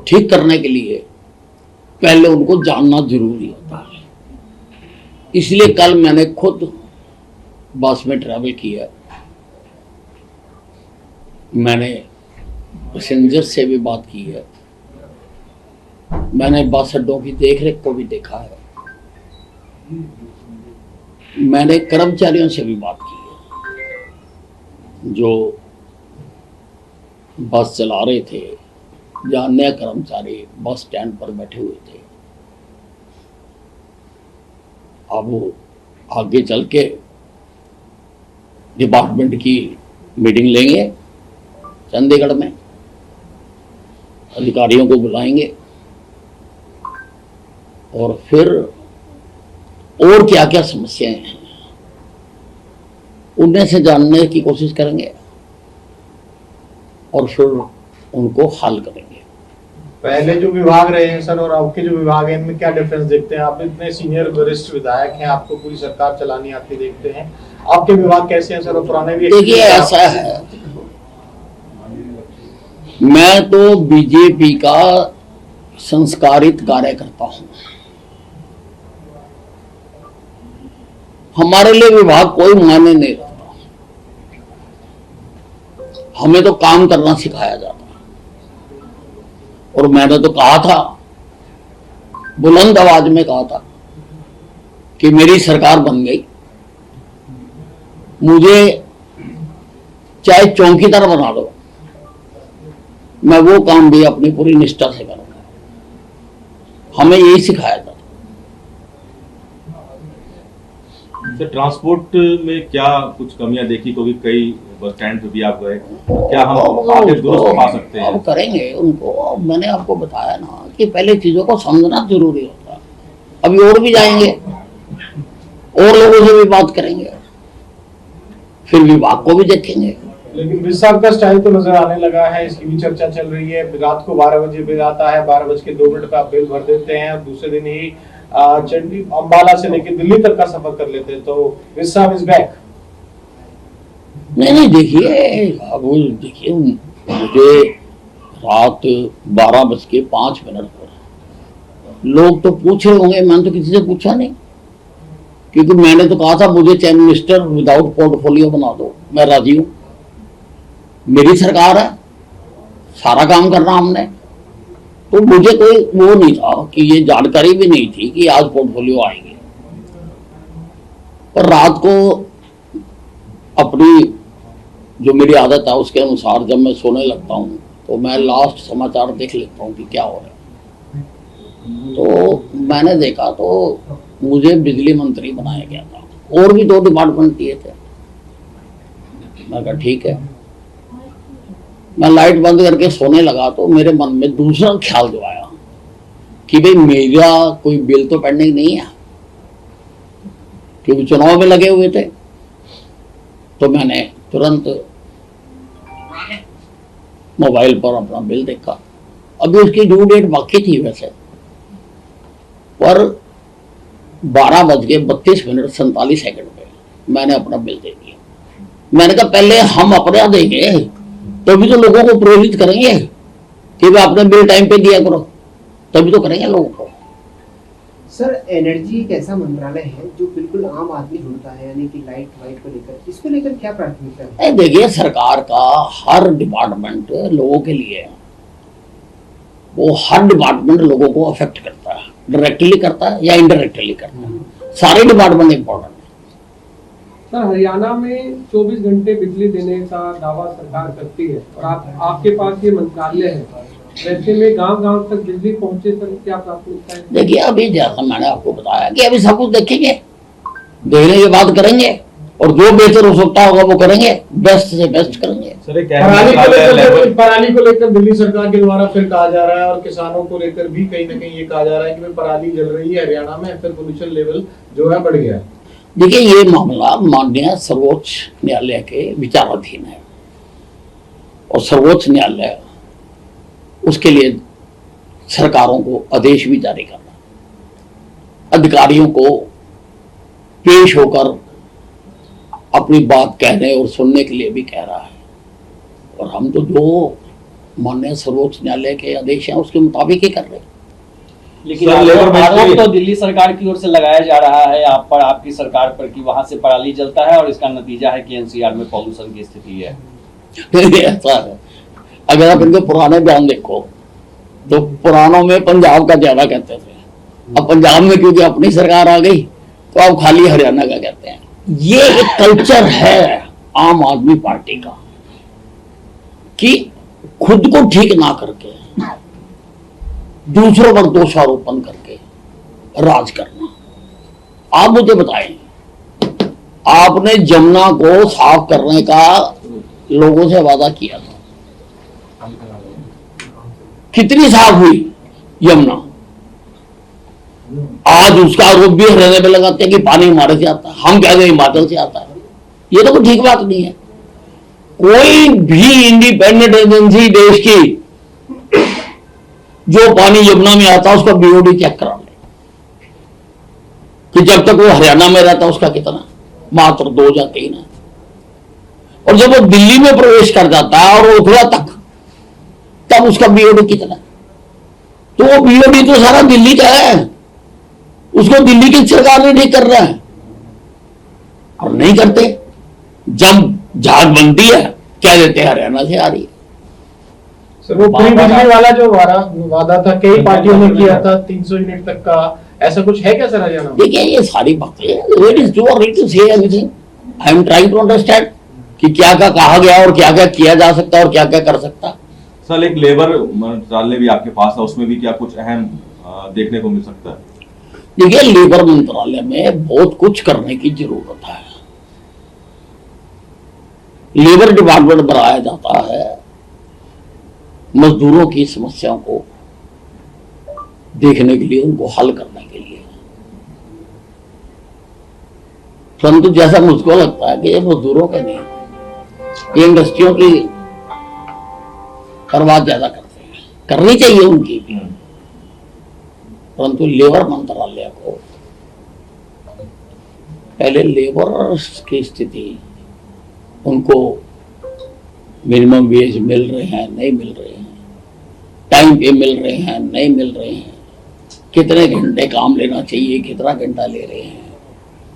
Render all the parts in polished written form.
ठीक करने के लिए पहले उनको जानना जरूरी होता है। इसलिए कल मैंने खुद बस में ट्रैवल किया, मैंने पैसेंजर से भी बात की है, मैंने बस अड्डों की देखरेख को भी देखा है, मैंने कर्मचारियों से भी बात की है जो बस चला रहे थे, या अन्य कर्मचारी बस स्टैंड पर बैठे हुए थे। अब वो आगे चल के डिपार्टमेंट की मीटिंग लेंगे, चंडीगढ़ में अधिकारियों को बुलाएंगे और फिर और क्या क्या समस्याएं हैं उनमें से जानने की कोशिश करेंगे और फिर उनको हल करेंगे। पहले जो विभाग रहे हैं सर और अब के जो विभाग हैं इनमें क्या डिफरेंस देखते हैं? आप इतने सीनियर वरिष्ठ विधायक हैं, आपको पूरी सरकार चलानी आती देखते हैं, आपके विभाग कैसे हैं सर? और पुराने भी देखिए ऐसा है, मैं तो बीजेपी का संस्कारित कार्यकर्ता हूं। हमारे लिए विभाग कोई मायने नहीं रखता, हमें तो काम करना सिखाया जाता है। और मैंने तो कहा था, बुलंद आवाज में कहा था कि मेरी सरकार बन गई, मुझे चाहे चौकीदार बना दो, मैं वो काम भी अपनी पूरी निष्ठा से करूंगा। हमें यही सिखाया जाता। सर ट्रांसपोर्ट में क्या कुछ कमियां देखी? क्योंकि कई बस स्टैंड पे भी आप गए, क्या हम आगे दुरुस्त पा सकते हैं? अब करेंगे उनको। अब मैंने आपको बताया ना कि पहले चीजों को समझना जरूरी होता है। अभी और भी जाएंगे, और लोगों से भी बात करेंगे, फिर विभाग को भी देखेंगे। लेकिन विसाख का स्टाइल तो नजर आने लगा है, इसकी भी चर्चा चल रही है। रात को 12 बजे बिल आता है, 12:02 का आप बिल भर देते हैं और दूसरे दिन ही चंडी अंबाला से लेकर दिल्ली तक का सफर कर लेते हैं। तो विसाख इज बैक। नहीं देखिए, अब देखिए मुझे रात 12:05 पर लोग तो पूछ रहे होंगे, मैंने तो किसी से पूछा नहीं, क्योंकि मैंने तो कहा था मुझे चीफ मिनिस्टर विदाउट पोर्टफोलियो बना दो, मैं राजी हूं। मेरी सरकार है, सारा काम करना हमने, तो मुझे कोई वो नहीं था कि ये जानकारी भी नहीं थी कि आज पोर्टफोलियो आएंगे। पर रात को अपनी जो मेरी आदत है उसके अनुसार जब मैं सोने लगता हूँ तो मैं लास्ट समाचार देख लेता हूँ कि क्या हो रहा है। तो मैंने देखा तो मुझे बिजली मंत्री बनाया गया था, और भी 2 डिपार्टमेंट दिए थे। मैं कहा ठीक है। मैं लाइट बंद करके सोने लगा तो मेरे मन में दूसरा ख्याल जो आया कि भाई मेरा कोई बिल तो पेंडिंग नहीं है, क्योंकि चुनाव में लगे हुए थे। तो मैंने तुरंत मोबाइल पर अपना बिल देखा। अभी उसकी ड्यू डेट बाकी थी वैसे, पर 12:32 पे मैंने अपना बिल दे दिया। मैंने कहा पहले हम अपने यहाँ देंगे, तभी तो लोगों को प्रेरित करेंगे कि वे अपने बिल टाइम पे दिया करो, तभी तो करेंगे लोगों को। सर एनर्जी एक ऐसा मंत्रालय है जो बिल्कुल आम आदमी ढूंढता है, यानी कि लाइट वाइट को लेकर, इसको लेकर क्या प्राथमिकता है? देखिए सरकार का हर डिपार्टमेंट लोगों के लिए है, वो हर डिपार्टमेंट लोगों को अफेक्ट करता है, डायरेक्टली करता है या इनडायरेक्टली करता है। सारे डिपार्टमेंट इंपॉर्टेंट है। सर हरियाणा में 24 घंटे बिजली देने का दावा सरकार करती है और आपके पास ये मंत्रालय है, वैसे में गांव-गांव तक बिजली पहुंचे, सर क्या प्राथमिकता है? देखिए अभी जैसा मैंने आपको बताया कि अभी सब कुछ देखेंगे, देखने के बाद करेंगे, और जो बेहतर हो सकता होगा वो करेंगे, बेस्ट से बेस्ट करेंगे। पराली को लेकर दिल्ली सरकार के द्वारा फिर कहा जा रहा है और किसानों को लेकर भी कहीं ना कहीं ये कहा जा रहा है कि पराली जल रही है हरियाणा में, फिर पोल्यूशन लेवल जो है बढ़ गया। देखिए ये मामला माननीय सर्वोच्च न्यायालय के विचाराधीन है, और सर्वोच्च न्यायालय उसके लिए सरकारों को आदेश भी जारी करना, अधिकारियों को पेश होकर अपनी बात कहने और सुनने के लिए भी कह रहा है। और हम तो जो माननीय सर्वोच्च न्यायालय के आदेश हैं उसके मुताबिक ही कर रहे हैं। लेकिन सर, लेबर आरोप मिनिस्ट्री- तो दिल्ली सरकार की ओर से लगाया जा रहा है आप पर, आपकी सरकार पर, कि वहां से पराली जलता है और इसका नतीजा है कि एनसीआर में पॉल्यूशन की स्थिति है। ऐसा है, अगर आप इनके पुराने बयान देखो तो पुरानों में पंजाब का ज्यादा कहते थे, अब पंजाब में क्योंकि अपनी सरकार आ गई तो अब खाली हरियाणा का कहते हैं। ये एक कल्चर है आम आदमी पार्टी का कि खुद को ठीक ना करके दूसरों पर दोषारोपण करके राज करना। आप मुझे बताएं, आपने जमुना को साफ करने का लोगों से वादा किया था, कितनी साफ हुई यमुना? आज उसका आरोप भी हरियाणा पे लगाते हैं कि पानी हमारे से आता है, हम कहते हैं हिमाचल से आता है। ये तो कोई ठीक बात नहीं है। कोई भी इंडिपेंडेंट एजेंसी देश की जो पानी यमुना में आता है उसका बीओडी चेक करा ले कि जब तक वो हरियाणा में रहता है उसका कितना, मात्र 2 या 3 है, और जब वो दिल्ली में प्रवेश कर जाता है और ओखला तक, तब उसका बीओडी कितना। तो वो बीओडी तो सारा दिल्ली का है, उसको दिल्ली की सरकार नहीं ठीक कर रहा है और नहीं करते। जब जहाज बनती है क्या देते हैं हरियाणा से आ रही है। सर वो फ्री बिजली वाला जो वादा था कई पार्टियों ने किया था 300 यूनिट तक का, ऐसा कुछ है क्या सर हरियाणा में? देखिए ये सारी बातें it is too early to say anything. I am trying to understand कि क्या क्या कहा गया और क्या क्या किया जा सकता है और क्या क्या कर सकता है। सर एक लेबर मंत्रालय भी आपके पास है, उसमें भी क्या कुछ अहम देखने को मिल सकता है? देखिए लेबर मंत्रालय में बहुत कुछ करने की जरूरत है। लेबर डिपार्टमेंट बनाया जाता है मजदूरों की समस्याओं को देखने के लिए, उनको हल करने के लिए। परंतु जैसा मुझको लगता है कि ये मजदूरों के नहीं, ये इंडस्ट्रियों की परवाह ज्यादा करते हैं, करनी चाहिए उनकी भी, परंतु लेबर मंत्रालय को पहले लेबर की स्थिति, उनको मिनिमम वेज मिल रहे हैं नहीं मिल रहे हैं, टाइम पे मिल रहे हैं नहीं मिल रहे हैं, कितने घंटे काम लेना चाहिए कितना घंटा ले रहे हैं,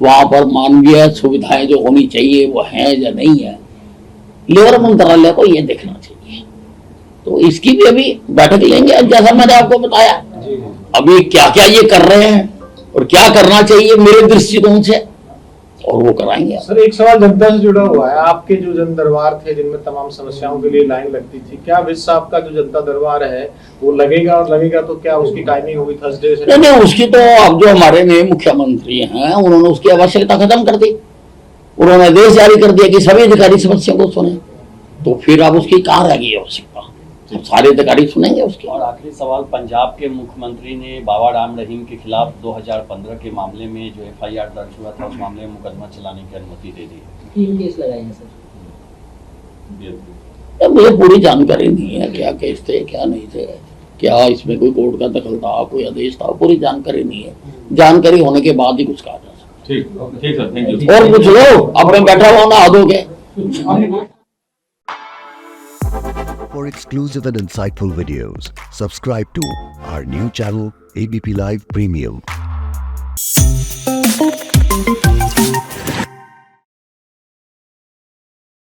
वहां पर मानवीय सुविधाएं जो होनी चाहिए वो हैं या नहीं है, लेबर मंत्रालय को ये देखना चाहिए। तो इसकी भी अभी बैठक लेंगे, जैसा मैंने आपको बताया अभी क्या क्या ये कर रहे हैं और क्या करना चाहिए मेरे दृष्टिकोण से, और वो कराएंगे। सर एक सवाल जनता से जुड़ा हुआ है, आपके जो जन दरबार थे जिनमें तमाम समस्याओं के लिए लाइन लगती थी, क्या विज साहब का जो जनता दरबार है वो लगेगा, और लगेगा तो क्या उसकी टाइमिंग होगी थर्सडे से? नहीं, उसकी तो अब जो हमारे नए मुख्यमंत्री हैं उन्होंने उसकी आवश्यकता खत्म कर दी, उन्होंने आदेश जारी कर दिया कि सभी अधिकारी समस्या को सुने, तो फिर अब उसकी कहाँ रह गई आवश्यकता, अब सारे अधिकारी सुनेंगे उसकी। और आखिरी सवाल, पंजाब के मुख्यमंत्री ने बाबा राम रहीम के खिलाफ 2015 के मामले में जो एफआईआर दर्ज हुआ था उस मामले में मुकदमा चलाने की अनुमति दे दी। 3 केस लगाए हैं सर। मुझे पूरी जानकारी नहीं है क्या केस थे क्या नहीं थे, क्या इसमें कोई कोर्ट का दखल था, कोई आदेश था, पूरी जानकारी नहीं है। जानकारी होने के बाद ही कुछ कहा जा सकता ठीक ठीक सर, थैंक यू। है। और कुछ लो अपने बैठा हुआ ना दोगे। For exclusive and insightful videos, subscribe to our new channel ABP Live Premium.